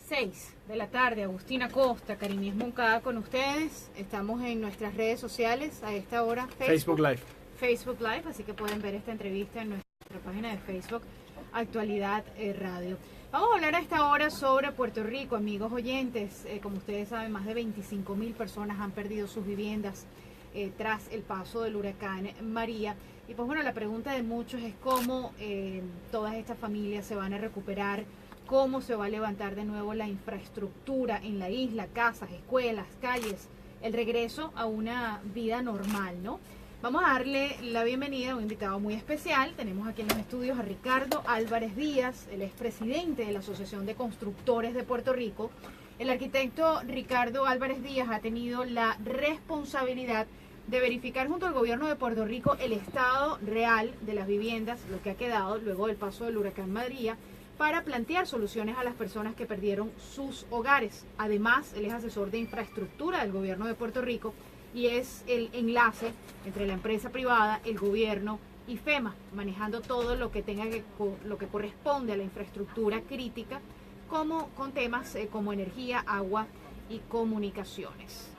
6 de la tarde, Agustina Costa, Cariñez Moncada con ustedes. Estamos en nuestras redes sociales a esta hora. Facebook Live. Facebook Live, así que pueden ver esta entrevista en nuestra página de Facebook, Actualidad Radio. Vamos a hablar a esta hora sobre Puerto Rico, amigos oyentes. Como ustedes saben, más de 25,000 personas han perdido sus viviendas tras el paso del huracán María. Y pues bueno, la pregunta de muchos es cómo todas estas familias se van a recuperar, cómo se va a levantar de nuevo la infraestructura en la isla, casas, escuelas, calles, el regreso a una vida normal, ¿no? Vamos a darle la bienvenida a un invitado muy especial. Tenemos aquí en los estudios a Ricardo Álvarez Díaz, el expresidente de la Asociación de Constructores de Puerto Rico. El arquitecto Ricardo Álvarez Díaz ha tenido la responsabilidad de verificar junto al gobierno de Puerto Rico el estado real de las viviendas, lo que ha quedado luego del paso del huracán María, para plantear soluciones a las personas que perdieron sus hogares. Además, él es asesor de infraestructura del gobierno de Puerto Rico y es el enlace entre la empresa privada, el gobierno y FEMA, manejando todo lo que lo que corresponde a la infraestructura crítica, como con temas como energía, agua y comunicaciones.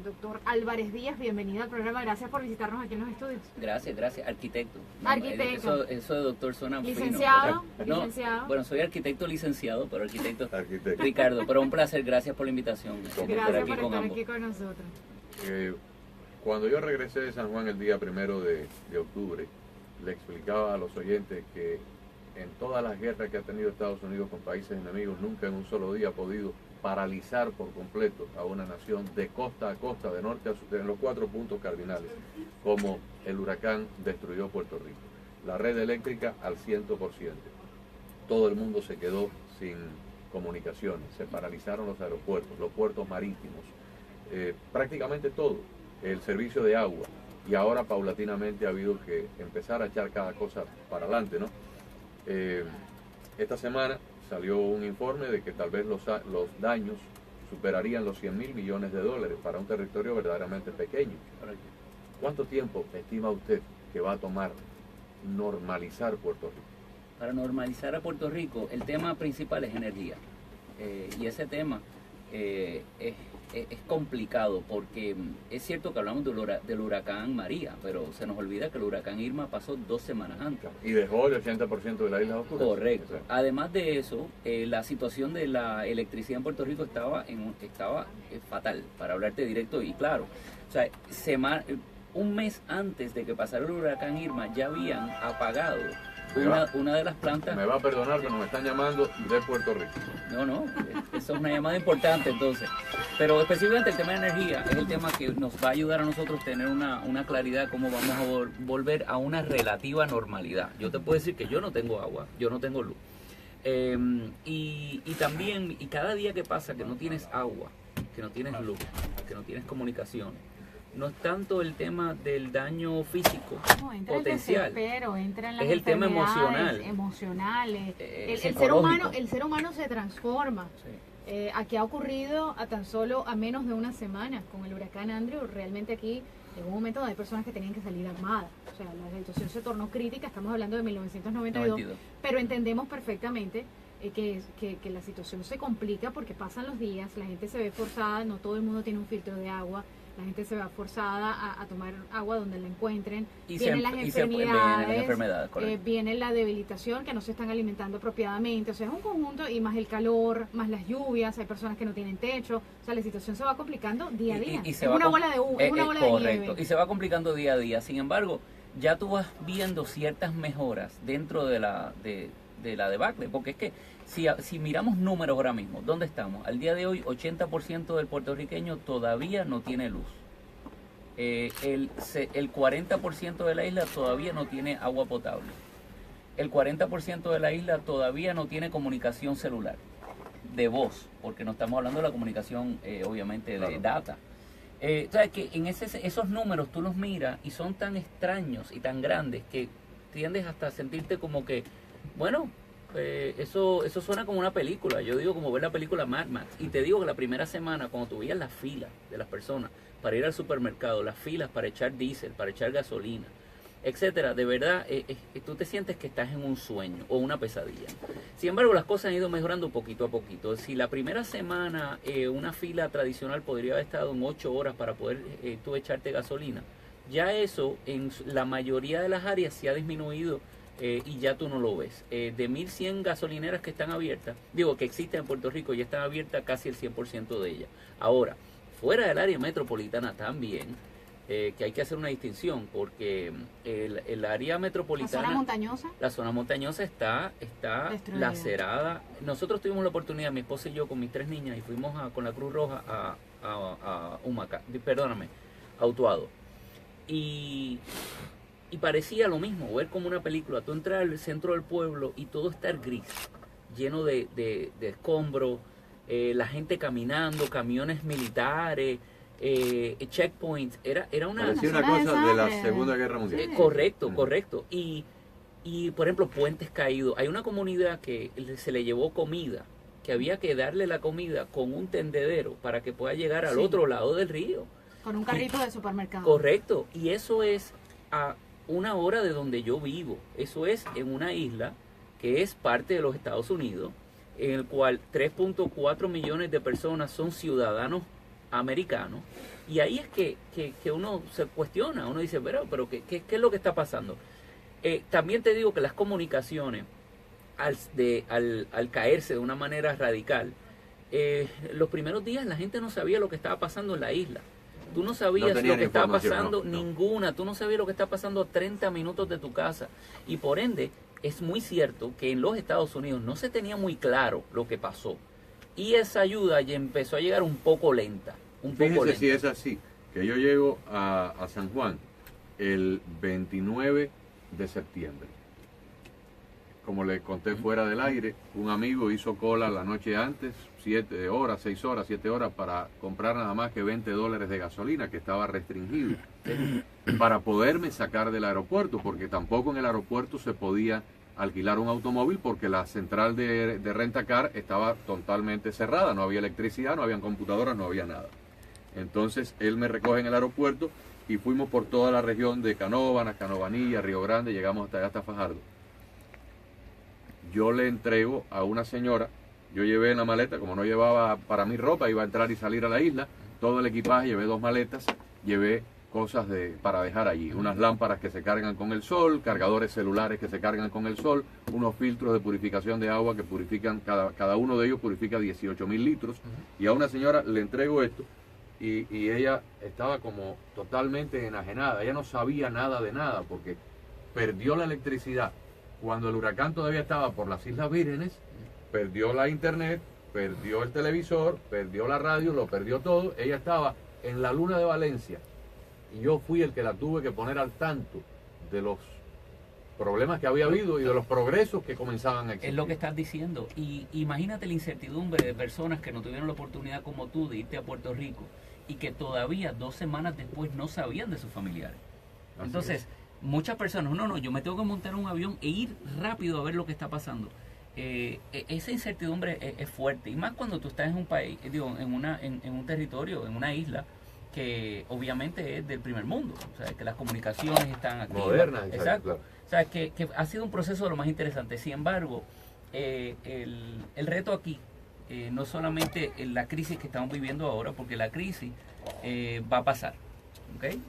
Doctor Álvarez Díaz, bienvenido al programa. Gracias por visitarnos aquí en los estudios. Gracias, arquitecto. Arquitecto. Eso de doctor suena licenciado. Fino. No, Licenciado. bueno, soy arquitecto licenciado, pero arquitecto. Ricardo, pero un placer, gracias por la invitación. Gracias por estar aquí con nosotros. Cuando yo regresé de San Juan el día 1 de octubre, le explicaba a los oyentes que en todas las guerras que ha tenido Estados Unidos con países enemigos, nunca en un solo día ha podido paralizar por completo a una nación de costa a costa, de norte a sur, en los 4 puntos cardinales, como el huracán destruyó Puerto Rico. La red eléctrica al 100%. Todo el mundo se quedó sin comunicaciones, se paralizaron los aeropuertos, los puertos marítimos, prácticamente todo, el servicio de agua. Y ahora paulatinamente ha habido que empezar a echar cada cosa para adelante, ¿no? Esta semana salió un informe de que tal vez los daños superarían los $100,000 millones para un territorio verdaderamente pequeño. ¿Cuánto tiempo estima usted que va a tomar normalizar Puerto Rico? Para normalizar a Puerto Rico, el tema principal es energía. Y ese tema es complicado porque es cierto que hablamos del huracán María, pero se nos olvida que el huracán Irma pasó 2 semanas antes. Y dejó el 80% de la isla oscura. Correcto. Además de eso, la situación de la electricidad en Puerto Rico estaba fatal, para hablarte directo y claro. O sea, un mes antes de que pasara el huracán Irma ya habían apagado una de las plantas. Me va a perdonar que nos están llamando de Puerto Rico. No, eso es una llamada importante entonces. Pero específicamente el tema de energía es el tema que nos va a ayudar a nosotros tener una claridad cómo vamos a volver a una relativa normalidad. Yo te puedo decir que yo no tengo agua, yo no tengo luz. Y también, y cada día que pasa que no tienes agua, que no tienes luz, que no tienes comunicación, no es tanto el tema del daño físico potencial, es el tema emocionales. El ser humano se transforma. Sí. Aquí ha ocurrido a tan solo a menos de una semana con el huracán Andrew. Realmente aquí llegó un momento donde hay personas que tenían que salir armadas. O sea, la situación se tornó crítica. Estamos hablando de 1992, pero entendemos perfectamente que la situación se complica porque pasan los días, la gente se ve forzada, no todo el mundo tiene un filtro de agua. La gente se va forzada a tomar agua donde la encuentren. Vienen las enfermedades, viene la debilitación, que no se están alimentando apropiadamente. O sea, es un conjunto, y más el calor, más las lluvias. Hay personas que no tienen techo. O sea, la situación se va complicando día a día. Es una bola de nieve. Y se va complicando día a día. Sin embargo, ya tú vas viendo ciertas mejoras dentro de la debacle. Porque es que si miramos números ahora mismo, ¿dónde estamos? Al día de hoy, 80% del puertorriqueño todavía no tiene luz. El 40% de la isla todavía no tiene agua potable. El 40% de la isla todavía no tiene comunicación celular, de voz, porque no estamos hablando de la comunicación, obviamente, de data. ¿Sabes que en esos números tú los miras y son tan extraños y tan grandes que tiendes hasta a sentirte como que, bueno, eso suena como una película. Yo digo como ver la película Mad Max. Y te digo que la primera semana, cuando tú veías las filas de las personas para ir al supermercado, las filas para echar diésel, para echar gasolina, etcétera, de verdad, tú te sientes que estás en un sueño o una pesadilla. Sin embargo, las cosas han ido mejorando poquito a poquito. Si la primera semana una fila tradicional podría haber estado en 8 horas para poder tú echarte gasolina, ya eso en la mayoría de las áreas se ha disminuido y ya tú no lo ves. De 1.100 gasolineras que están abiertas, digo que existen en Puerto Rico, ya están abiertas casi el 100% de ellas. Ahora, fuera del área metropolitana también, que hay que hacer una distinción, porque el área metropolitana... ¿La zona montañosa? La zona montañosa está destruida, lacerada. Nosotros tuvimos la oportunidad, mi esposa y yo, con mis 3 niñas, y fuimos con la Cruz Roja a Utuado. Y parecía lo mismo, ver como una película, tú entrar al centro del pueblo y todo estar gris, lleno de escombros, la gente caminando, camiones militares, checkpoints, era una... Parecía una cosa de la Segunda Guerra Mundial. Correcto. Y por ejemplo, puentes caídos. Hay una comunidad que se le llevó comida, que había que darle la comida con un tendedero para que pueda llegar al otro lado del río. Con un carrito de supermercado. Correcto, y eso es a 1 hora de donde yo vivo. Eso es en una isla que es parte de los Estados Unidos, en el cual 3.4 millones de personas son ciudadanos americanos. Y ahí es que uno se cuestiona, uno dice, pero ¿qué es lo que está pasando? También te digo que las comunicaciones, al caerse de una manera radical, los primeros días la gente no sabía lo que estaba pasando en la isla. Tú no sabías lo que estaba pasando, ninguna. Tú no sabías lo que está pasando a 30 minutos de tu casa. Y por ende, es muy cierto que en los Estados Unidos no se tenía muy claro lo que pasó. Y esa ayuda ya empezó a llegar un poco lenta. Fíjense si es así, que yo llego a San Juan el 29 de septiembre. Como le conté fuera del aire, un amigo hizo cola la noche antes, 7 horas, 6 horas, 7 horas, para comprar nada más que $20 de gasolina, que estaba restringido, para poderme sacar del aeropuerto, porque tampoco en el aeropuerto se podía alquilar un automóvil, porque la central de rentacar estaba totalmente cerrada, no había electricidad, no habían computadoras, no había nada. Entonces él me recoge en el aeropuerto y fuimos por toda la región de Canóvanas, Canovanilla, Río Grande, llegamos hasta allá, hasta Fajardo. Yo le entrego a una señora, yo llevé en la maleta, como no llevaba para mi ropa, iba a entrar y salir a la isla, todo el equipaje, llevé 2 maletas, llevé cosas para dejar allí, unas lámparas que se cargan con el sol, cargadores celulares que se cargan con el sol, unos filtros de purificación de agua que purifican, cada uno de ellos purifica 18,000 litros, y a una señora le entrego esto, y ella estaba como totalmente enajenada, ella no sabía nada de nada, porque perdió la electricidad cuando el huracán todavía estaba por las Islas Vírgenes, perdió la internet, perdió el televisor, perdió la radio, lo perdió todo. Ella estaba en la luna de Valencia y yo fui el que la tuve que poner al tanto de los problemas que había habido y de los progresos que comenzaban a existir. Es lo que estás diciendo. Y imagínate la incertidumbre de personas que no tuvieron la oportunidad como tú de irte a Puerto Rico y que todavía 2 semanas después no sabían de sus familiares. Entonces, muchas personas, no, yo me tengo que montar un avión e ir rápido a ver lo que está pasando. Esa incertidumbre es fuerte, y más cuando tú estás en un país, en un territorio, en una isla que obviamente es del primer mundo, o sea, que las comunicaciones están activas, modernas, exacto, claro. O sea, que ha sido un proceso de lo más interesante. Sin embargo, el reto aquí no solamente la crisis que estamos viviendo ahora, porque la crisis va a pasar. ¿Okay?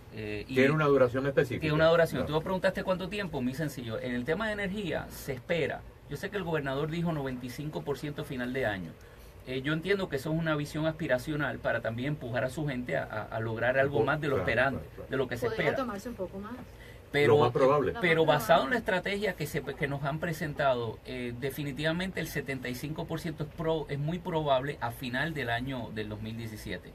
Tiene una duración específica. Tiene una duración. No. Tú me preguntaste cuánto tiempo, muy sencillo. En el tema de energía se espera. Yo sé que el gobernador dijo 95% final de año. Yo entiendo que eso es una visión aspiracional para también empujar a su gente a lograr algo más de lo esperado, de lo que se espera. Tomarse un poco más. Pero, lo más probable. Pero basado en la estrategia que nos han presentado, definitivamente el 75% es muy probable a final del año del 2017.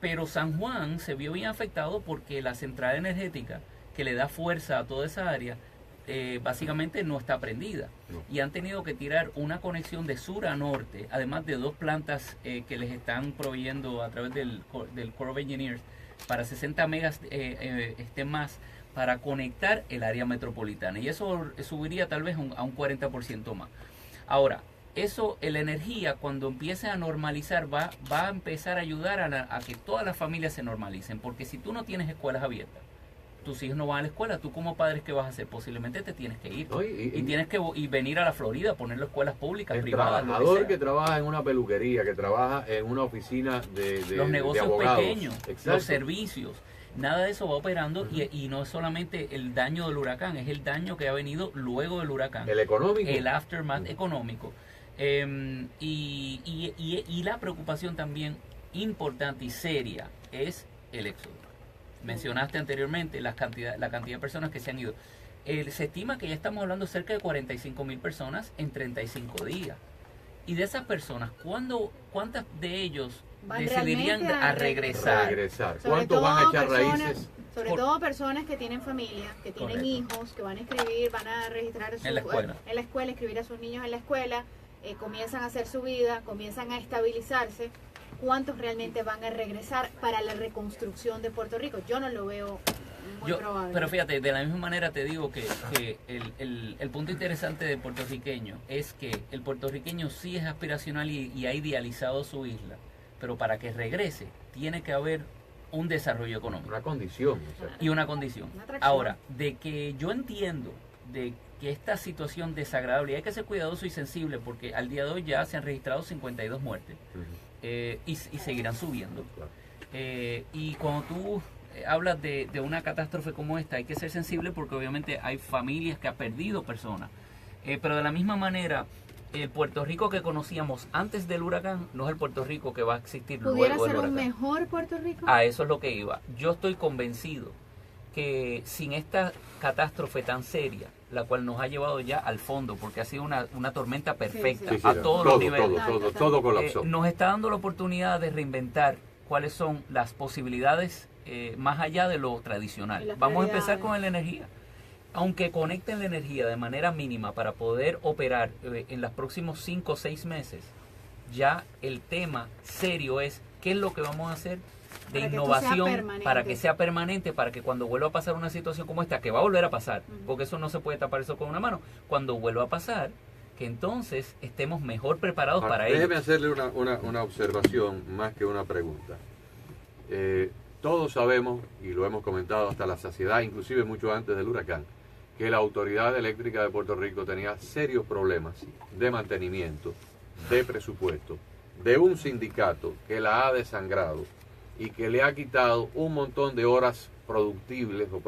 Pero San Juan se vio bien afectado porque la central energética que le da fuerza a toda esa área básicamente no está prendida. No. Y han tenido que tirar una conexión de sur a norte, además de 2 plantas que les están proveyendo a través del Corps of Engineers para 60 megas más para conectar el área metropolitana. Y eso subiría tal vez a un 40% más. Ahora, la energía cuando empiece a normalizar va a empezar a ayudar a que todas las familias se normalicen, porque si tú no tienes escuelas abiertas, tus hijos no van a la escuela, tú como padre, ¿qué vas a hacer? Posiblemente te tienes que ir. No, y tienes que venir a la Florida, ponerlo escuelas públicas, el privadas, lo trabajador sea. que trabaja en una peluquería, que trabaja en una oficina de Los negocios abogados. pequeños, Exacto. los servicios, nada de eso va operando y no es solamente el daño del huracán, es el daño que ha venido luego del huracán, El económico. el aftermath económico. Y la preocupación también importante y seria es el éxodo. Mencionaste anteriormente la cantidad de personas que se han ido. Se estima que ya estamos hablando de cerca de 45,000 personas en 35 días. Y de esas personas, ¿cuántas de ellos Van decidirían realmente a regresar? Sobre ¿Cuántos van a todo echar personas- raíces? Sobre Por- todo personas que tienen familia, que tienen Correcto. hijos, que van a escribir, van a registrar En la escuela. en la escuela, escribir a sus niños en la escuela, comienzan a hacer su vida, comienzan a estabilizarse. ¿Cuántos realmente van a regresar para la reconstrucción de Puerto Rico? Yo no lo veo muy probable. Pero fíjate, de la misma manera te digo que el punto interesante del puertorriqueño es que el puertorriqueño sí es aspiracional y ha idealizado su isla, pero para que regrese tiene que haber un desarrollo económico Una condición. o sea. y una condición. Una atracción. Ahora, de que yo entiendo de que esta situación desagradable, y hay que ser cuidadoso y sensible porque al día de hoy ya se han registrado 52 muertes Ujú. y seguirán subiendo. Claro. Y cuando tú hablas de una catástrofe como esta, hay que ser sensible porque obviamente hay familias que han perdido personas. Pero de la misma manera, el Puerto Rico que conocíamos antes del huracán no es el Puerto Rico que va a existir ¿Pudiera luego del ser un huracán. mejor Puerto Rico? A eso es lo que iba. Yo estoy convencido que sin esta catástrofe tan seria, la cual nos ha llevado ya al fondo, porque ha sido una tormenta perfecta Sí, Sí, sí, a todos los niveles. todo colapsó. Nos está dando la oportunidad de reinventar cuáles son las posibilidades más allá de lo Y tradicional. las Vamos a empezar prioridades. con la energía. Aunque conecten la energía de manera mínima para poder operar en los próximos 5 o 6 meses, ya el tema serio es qué es lo que vamos a hacer de Para que esto sea innovación permanente. para que sea permanente, para que cuando vuelva a pasar una situación como esta, que va a volver a pasar, Ujú. porque eso no se puede tapar eso con una mano, cuando vuelva a pasar, que entonces estemos mejor preparados para ello. Déjeme hacerle una observación más que una pregunta. Todos sabemos, y lo hemos comentado hasta la saciedad, inclusive mucho antes del huracán, que la Autoridad Eléctrica de Puerto Rico tenía serios problemas de mantenimiento, de presupuesto, de un sindicato que la ha desangrado y que le ha quitado un montón de horas productibles o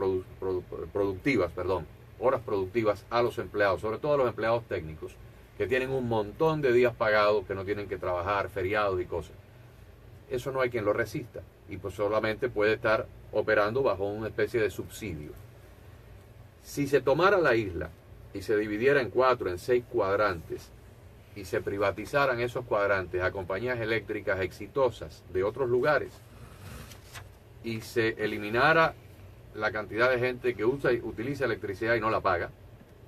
horas productivas a los empleados, sobre todo a los empleados técnicos, que tienen un montón de días pagados, que no tienen que trabajar, feriados y cosas. Eso no hay quien lo resista y pues solamente puede estar operando bajo una especie de subsidio. Si se tomara la isla y se dividiera en 4, en 6 cuadrantes y se privatizaran esos cuadrantes a compañías eléctricas exitosas de otros lugares y se eliminara la cantidad de gente que utiliza electricidad y no la paga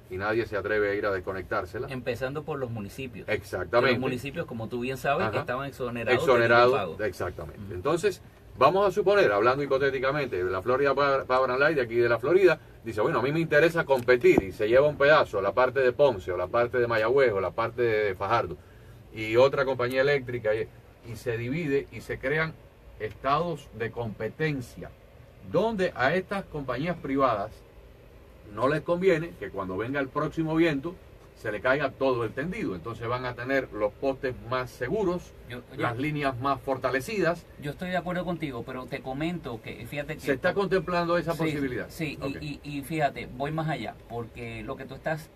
y nadie se atreve a ir a desconectársela. Empezando por los municipios. Exactamente. Los municipios, como tú bien sabes, Ajá. estaban exonerados. del Exonerado, pago. exactamente. Ujú. Entonces, vamos a suponer, hablando hipotéticamente, de la Florida Power and Light, de aquí de la Florida, dice, bueno, a mí me interesa competir, y se lleva un pedazo, la parte de Ponce, o la parte de Mayagüez, o la parte de Fajardo, y otra compañía eléctrica, y se divide, y se crean estados de competencia, donde a estas compañías privadas no les conviene que cuando venga el próximo viento, se le caiga todo el tendido. Entonces van a tener los postes más seguros, las líneas más fortalecidas. Yo estoy de acuerdo contigo, pero te comento que fíjate que ¿Se está contemplando esa Sí, posibilidad? Sí, Ok. y fíjate, voy más allá, porque lo que tú estás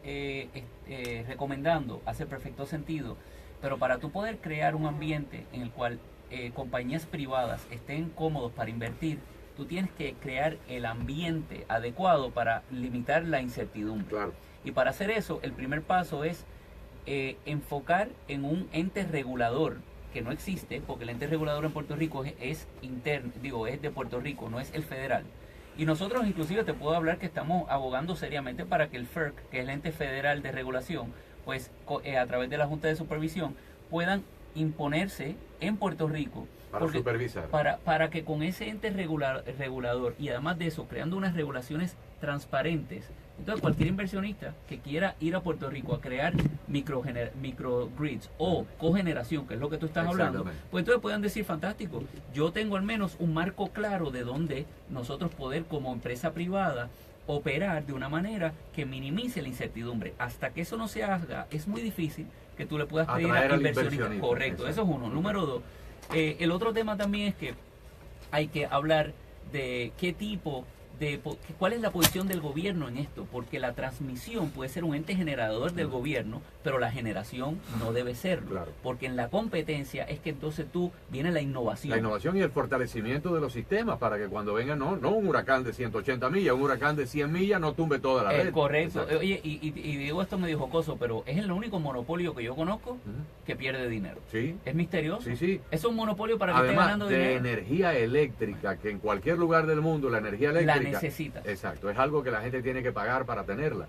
recomendando hace perfecto sentido, pero para tú poder crear un ambiente en el cual compañías privadas estén cómodos para invertir, tú tienes que crear el ambiente adecuado para limitar la incertidumbre. Claro. Y para hacer eso, el primer paso es enfocar en un ente regulador que no existe, porque el ente regulador en Puerto Rico es interno, es de Puerto Rico, no es el federal. Y nosotros inclusive te puedo hablar que estamos abogando seriamente para que el FERC, que es el ente federal de regulación, pues a través de la Junta de Supervisión, puedan imponerse en Puerto Rico Para supervisar. para que con ese ente regulador y además de eso creando unas regulaciones transparentes, entonces cualquier inversionista que quiera ir a Puerto Rico a crear microgrids o cogeneración, que es lo que tú estás hablando, pues entonces puedan decir, fantástico, yo tengo al menos un marco claro de donde nosotros poder como empresa privada operar de una manera que minimice la incertidumbre. Hasta que eso no se haga, es muy difícil que tú le puedas pedir a inversionistas. Correcto, eso es uno. Número dos, el otro tema también es que hay que hablar de qué tipo cuál es la posición del gobierno en esto, porque la transmisión puede ser un ente generador del gobierno, pero la generación no debe serlo, Claro. porque en la competencia es que entonces viene la innovación. La innovación y el fortalecimiento de los sistemas para que cuando venga no un huracán de 180 millas, un huracán de 100 millas no tumbe toda la red. Correcto. Exacto. Oye, y digo esto medio jocoso, pero es el único monopolio que yo conozco que pierde dinero. Sí. Es misterioso. Sí, sí. Es un monopolio para que esté Además ganando de dinero. energía eléctrica, que en cualquier lugar del mundo la energía eléctrica necesitas. Exacto, es algo que la gente tiene que pagar para tenerla.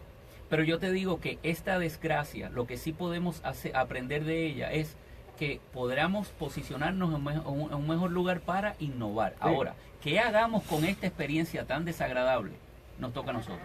Pero yo te digo que esta desgracia, lo que sí podemos aprender de ella es que podamos posicionarnos en un mejor lugar para innovar. Sí. Ahora, ¿qué hagamos con esta experiencia tan desagradable? Nos toca a nosotros.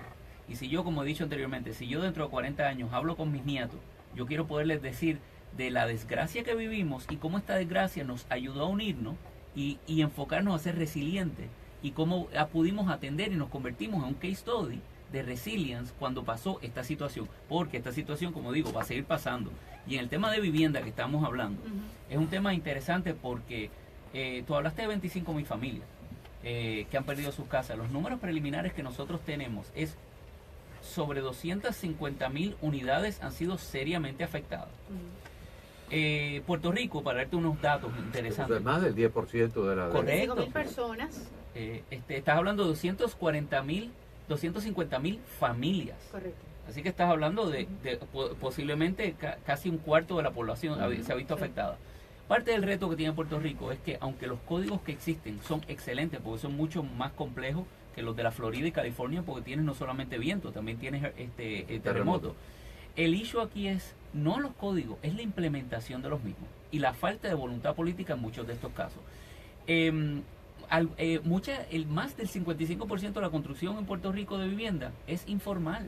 Y si yo, como he dicho anteriormente, si yo dentro de 40 años hablo con mis nietos, yo quiero poderles decir de la desgracia que vivimos y cómo esta desgracia nos ayudó a unirnos y enfocarnos a ser resilientes y cómo pudimos atender y nos convertimos en un case study de resilience cuando pasó esta situación, porque esta situación, como digo, va a seguir pasando. Y en el tema de vivienda que estamos hablando, es un tema interesante porque tú hablaste de 25.000 familias que han perdido sus casas. Los números preliminares que nosotros tenemos es sobre 250.000 unidades han sido seriamente afectadas. Puerto Rico, para darte unos datos interesantes, Es más del 10% de la... Correcto. 5.000 personas. Estás hablando de 250.000 familias. Correcto. Así que estás hablando de posiblemente casi un cuarto de la población se ha visto afectada. Parte del reto que tiene Puerto Rico es que aunque los códigos que existen son excelentes, porque son mucho más complejos que los de la Florida y California, porque tienes no solamente viento, también tienes terremoto. El issue aquí es no los códigos, es la implementación de los mismos y la falta de voluntad política en muchos de estos casos. Más del 55% de la construcción en Puerto Rico de vivienda es informal.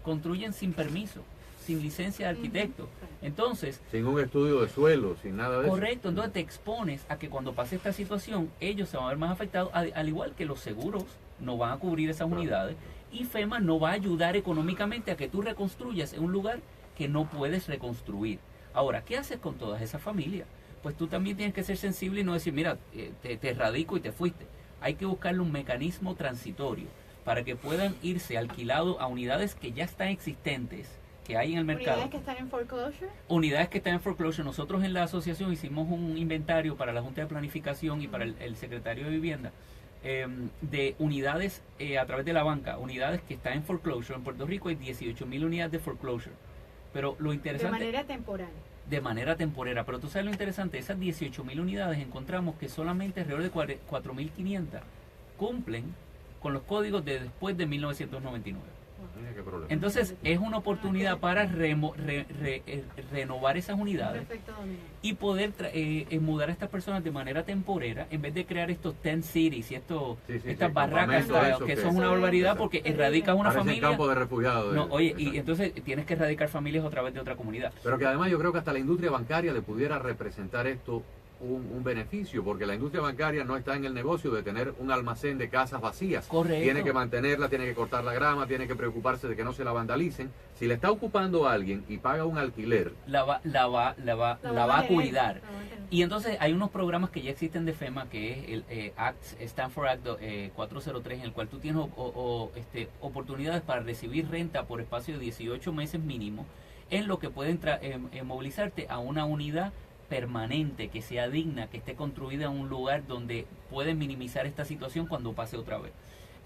Construyen sin permiso, sin licencia de arquitecto. Entonces, sin un estudio de suelo, sin nada de correcto, entonces te expones a que cuando pase esta situación, ellos se van a ver más afectados, al igual que los seguros no van a cubrir esas unidades y FEMA no va a ayudar económicamente a que tú reconstruyas en un lugar que no puedes reconstruir. Ahora, ¿qué haces con todas esas familias? Pues tú también tienes que ser sensible y no decir, mira, te radico y te fuiste. Hay que buscarle un mecanismo transitorio para que puedan irse alquilados a unidades que ya están existentes, que hay en el mercado. ¿Unidades que están en foreclosure? Unidades que están en foreclosure. Nosotros en la asociación hicimos un inventario para la Junta de Planificación y para el Secretario de Vivienda de unidades a través de la banca, unidades que están en foreclosure. En Puerto Rico hay 18.000 unidades de foreclosure. Pero lo interesante... De manera temporal. De manera temporera. Pero tú sabes lo interesante, esas 18.000 unidades encontramos que solamente alrededor de 4.500 cumplen con los códigos de después de 1999. Mira qué problema. Entonces es una oportunidad para renovar esas unidades Perfecto, dominio. y poder mudar a estas personas de manera temporera en vez de crear estos tent cities y estas barracas campamentos, que eso son que- una barbaridad porque erradicas una Parece familia. campo de refugiados. No, oye, y Exacto. entonces tienes que erradicar familias a través de otra comunidad. Pero que además yo creo que hasta la industria bancaria le pudiera representar esto un beneficio, porque la industria bancaria no está en el negocio de tener un almacén de casas vacías. Correcto. Tiene que mantenerla, tiene que cortar la grama, tiene que preocuparse de que no se la vandalicen. Si le está ocupando a alguien y paga un alquiler, La va a tener, cuidar. la va a tener. Y entonces hay unos programas que ya existen de FEMA, que es el Stanford Act 403, en el cual tú tienes oportunidades para recibir renta por espacio de 18 meses mínimo, en lo que pueden movilizarte a una unidad permanente, que sea digna, que esté construida en un lugar donde pueden minimizar esta situación cuando pase otra vez.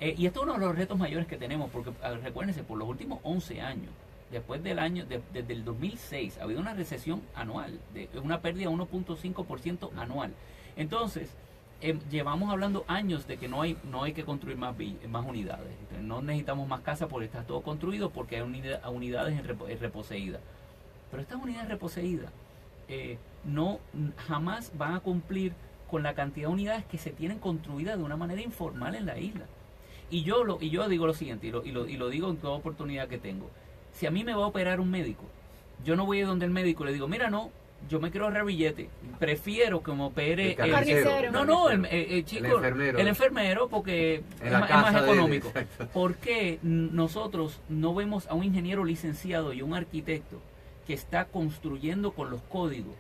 Y esto es uno de los retos mayores que tenemos, porque recuérdense, por los últimos 11 años, después del año, desde el 2006, ha habido una recesión anual, de una pérdida de 1.5% anual. Entonces, llevamos hablando años de que no hay que construir más unidades. Entonces, no necesitamos más casas porque está todo construido, porque hay unidades reposeídas. Pero estas unidades reposeídas no jamás van a cumplir con la cantidad de unidades que se tienen construidas de una manera informal en la isla. Y yo digo lo siguiente, y lo digo en toda oportunidad que tengo. Si a mí me va a operar un médico, yo no voy a donde el médico y le digo, mira, no, yo me quiero ahorrar billete, prefiero que me opere el carnicero. Chico, el enfermero, porque es más económico. ¿Por qué nosotros no vemos a un ingeniero licenciado y un arquitecto que está construyendo con los códigos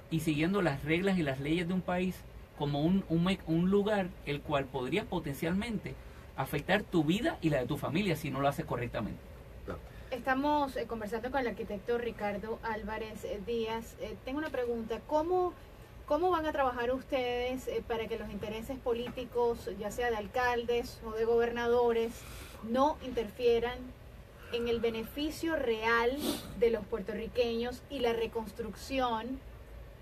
y siguiendo las reglas y las leyes de un país como un lugar el cual podrías potencialmente afectar tu vida y la de tu familia si no lo haces correctamente? Estamos conversando con el arquitecto Ricardo Álvarez Díaz. Tengo una pregunta. ¿Cómo van a trabajar ustedes para que los intereses políticos, ya sea de alcaldes o de gobernadores, no interfieran en el beneficio real de los puertorriqueños y la reconstrucción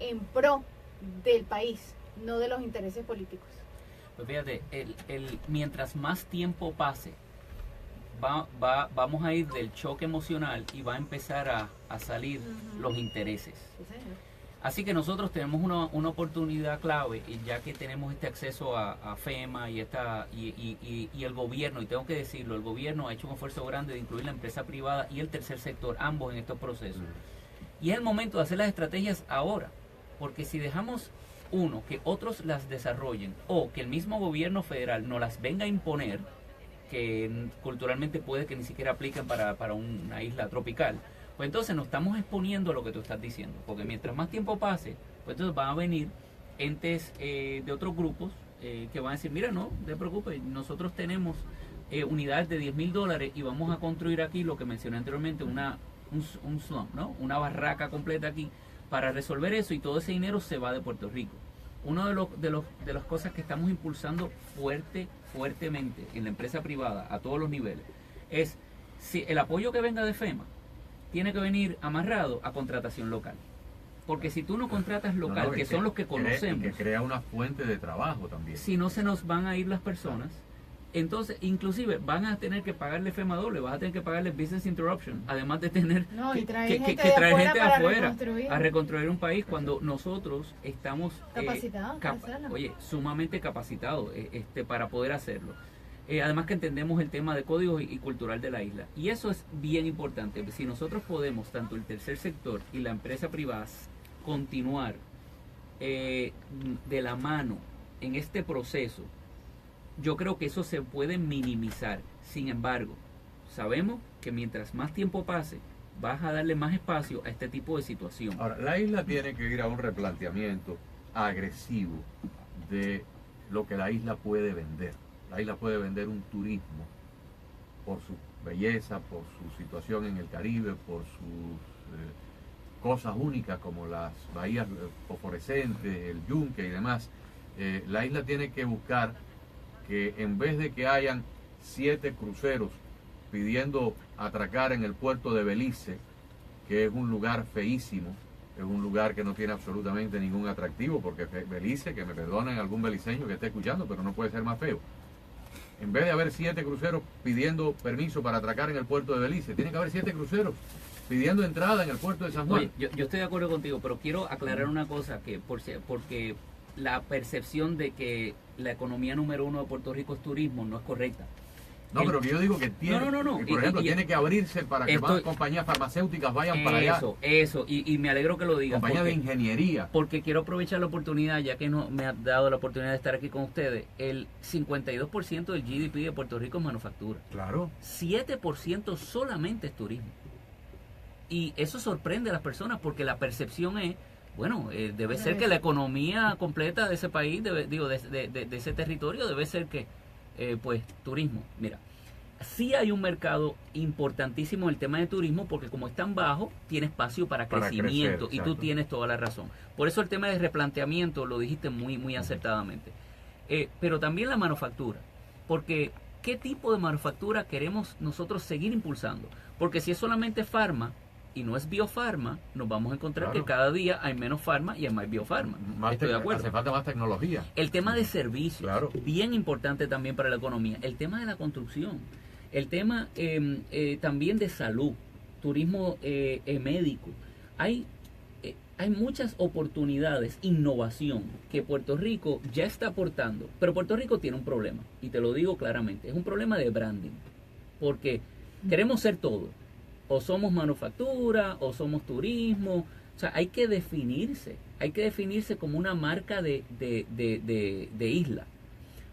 en pro del país, no de los intereses políticos? Pues fíjate, mientras más tiempo pase, vamos a ir del choque emocional y va a empezar a salir los intereses. Sí, señor. Así que nosotros tenemos una oportunidad clave, y ya que tenemos este acceso a FEMA y el gobierno, y tengo que decirlo, el gobierno ha hecho un esfuerzo grande de incluir la empresa privada y el tercer sector, ambos en estos procesos. Y es el momento de hacer las estrategias ahora, porque si dejamos que otros las desarrollen, o que el mismo gobierno federal nos las venga a imponer, que culturalmente puede que ni siquiera apliquen para una isla tropical, pues entonces nos estamos exponiendo a lo que tú estás diciendo, porque mientras más tiempo pase, pues entonces van a venir entes de otros grupos que van a decir, mira, no te preocupes, nosotros tenemos unidades de $10,000 y vamos a construir aquí lo que mencioné anteriormente, un slum, ¿no? Una barraca completa aquí para resolver eso, y todo ese dinero se va de Puerto Rico. Uno de las cosas que estamos impulsando fuertemente en la empresa privada a todos los niveles es, si el apoyo que venga de FEMA tiene que venir amarrado a contratación local, porque si tú no contratas local, que son los que conocemos, que crea una fuente de trabajo también, si no se nos van a ir las personas, entonces inclusive van a tener que pagarle FEMA doble, vas a tener que pagarle business interruption, además de tener que traer gente de afuera a reconstruir un país, cuando nosotros estamos sumamente capacitados para poder hacerlo. Además que entendemos el tema de código y cultural de la isla, y eso es bien importante. Si nosotros podemos, tanto el tercer sector y la empresa privada, continuar de la mano en este proceso, yo creo que eso se puede minimizar. Sin embargo, sabemos que mientras más tiempo pase, vas a darle más espacio a este tipo de situación. Ahora, la isla tiene que ir a un replanteamiento agresivo de lo que la isla puede vender. La isla puede vender un turismo por su belleza, por su situación en el Caribe, por sus cosas únicas como las bahías fosforescentes, el yunque y demás. La isla tiene que buscar que, en vez de que hayan 7 cruceros pidiendo atracar en el puerto de Belice, que es un lugar feísimo, es un lugar que no tiene absolutamente ningún atractivo, porque Belice, que me perdonen algún beliceño que esté escuchando, pero no puede ser más feo. En vez de haber 7 cruceros pidiendo permiso para atracar en el puerto de Belice, tiene que haber 7 cruceros pidiendo entrada en el puerto de San Juan. Oye, yo estoy de acuerdo contigo, pero quiero aclarar una cosa, que porque la percepción de que la economía número 1 de Puerto Rico es turismo no es correcta. No, pero yo digo que tiene, por ejemplo, tiene que abrirse para que más compañías farmacéuticas vayan para allá. Eso, y me alegro que lo digas. Compañías de ingeniería. Porque quiero aprovechar la oportunidad, ya que me ha dado la oportunidad de estar aquí con ustedes. El 52% del GDP de Puerto Rico es manufactura. Claro. 7% solamente es turismo. Y eso sorprende a las personas, porque la percepción es, bueno, debe ser que la economía completa de ese país, de ese territorio, debe ser que pues turismo. Mira, sí hay un mercado importantísimo en el tema de turismo, porque como es tan bajo, tiene espacio para crecimiento, crecer, y tú tienes toda la razón. Por eso el tema de replanteamiento lo dijiste muy acertadamente. Pero también la manufactura, porque ¿qué tipo de manufactura queremos nosotros seguir impulsando? Porque si es solamente farma y no es biofarma, nos vamos a encontrar que cada día hay menos farma y hay más biofarma. Estoy de acuerdo. Hace falta más tecnología. El tema de servicios, bien importante también para la economía. El tema de la construcción. El tema también de salud, turismo médico. Hay hay muchas oportunidades, innovación, que Puerto Rico ya está aportando, pero Puerto Rico tiene un problema, y te lo digo claramente, es un problema de branding, porque queremos ser todo, o somos manufactura, o somos turismo, o sea, hay que definirse como una marca de isla,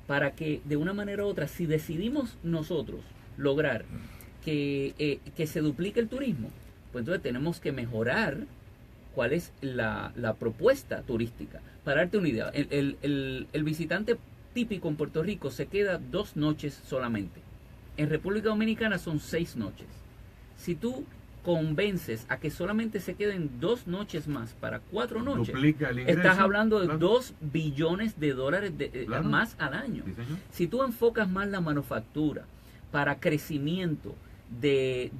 para que de una manera u otra, si decidimos nosotros lograr que se duplique el turismo, pues entonces tenemos que mejorar cuál es la propuesta turística. Para darte una idea, el visitante típico en Puerto Rico se queda 2 noches solamente. En República Dominicana son 6 noches. Si tú convences a que solamente se queden 2 noches más para 4 noches, duplica el ingreso, estás hablando de claro. 2 billones de dólares Claro. más al año. Sí, señor. Si tú enfocas más la manufactura para crecimiento de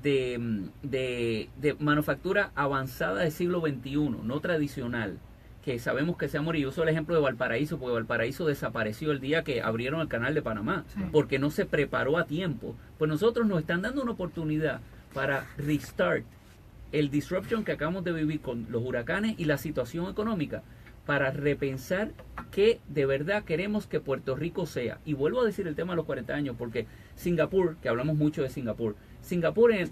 manufactura avanzada del siglo XXI, no tradicional, que sabemos que se ha morido. Yo uso el ejemplo de Valparaíso, porque Valparaíso desapareció el día que abrieron el canal de Panamá, Sí. porque no se preparó a tiempo. Pues nosotros nos están dando una oportunidad para restart el disruption que acabamos de vivir con los huracanes y la situación económica, para repensar qué de verdad queremos que Puerto Rico sea. Y vuelvo a decir el tema de los 40 años, porque Singapur, que hablamos mucho de Singapur,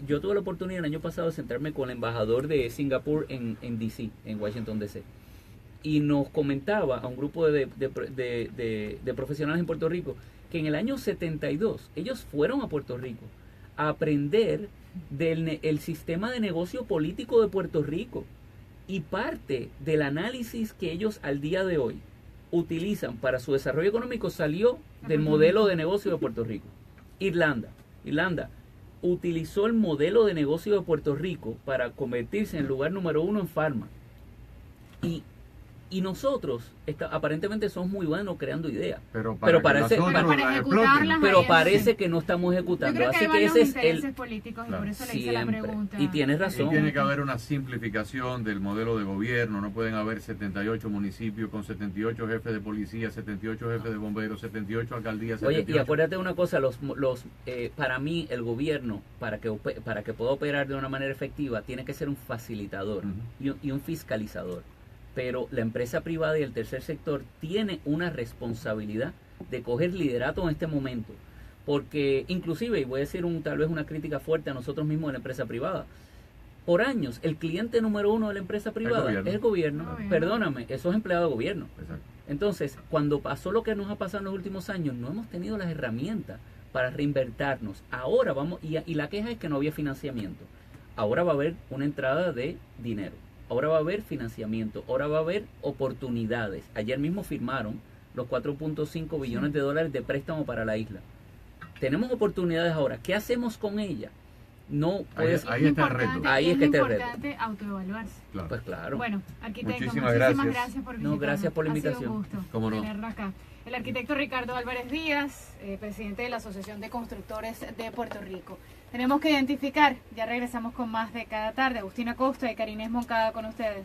yo tuve la oportunidad el año pasado de sentarme con el embajador de Singapur en DC, en Washington DC, y nos comentaba a un grupo de profesionales en Puerto Rico que en el año 72 ellos fueron a Puerto Rico a aprender del sistema de negocio político de Puerto Rico, y parte del análisis que ellos al día de hoy utilizan para su desarrollo económico salió del modelo de negocio de Puerto Rico. Irlanda utilizó el modelo de negocio de Puerto Rico para convertirse en el lugar número 1 en farma. Y nosotros aparentemente somos muy buenos creando ideas, Pero pero para parece, ejecutarlas, pero ahí parece sí. que no estamos Yo ejecutando. creo que Así hay que varios ese es intereses el políticos y Claro. por eso le hice siempre. la pregunta. Y tienes Y razón. tiene que haber una simplificación del modelo de gobierno. No pueden haber 78 municipios con 78 jefes de policía, 78 jefes de bomberos, 78 alcaldías. Oye, 78... y acuérdate de una cosa, para mí el gobierno, para que pueda operar de una manera efectiva, tiene que ser un facilitador y un fiscalizador. Pero la empresa privada y el tercer sector tiene una responsabilidad de coger liderato en este momento. Porque inclusive, y voy a decir tal vez una crítica fuerte a nosotros mismos de la empresa privada, por años el cliente número 1 de la empresa privada es el gobierno. Perdóname, esos empleados de gobierno. Exacto. Entonces, cuando pasó lo que nos ha pasado en los últimos años, no hemos tenido las herramientas para reinvertirnos. Ahora vamos, y la queja es que no había financiamiento. Ahora va a haber una entrada de dinero. Ahora va a haber financiamiento, ahora va a haber oportunidades. Ayer mismo firmaron los 4.5 billones de dólares de préstamo para la isla. Tenemos oportunidades ahora. ¿Qué hacemos con ellas? No puedes... Ahí está el reto. Ahí es que está el reto. Es importante autoevaluarse. Claro. Pues claro. Bueno, arquitecto, Muchísimas muchísimas gracias. gracias por No, visitarnos. gracias por la Ha sido invitación. un gusto Cómo no. tenerlo acá. El arquitecto Ricardo Álvarez Díaz, presidente de la Asociación de Constructores de Puerto Rico. Tenemos que identificar, ya regresamos con más de Cada Tarde. Agustina Costa y Karina Moncada con ustedes.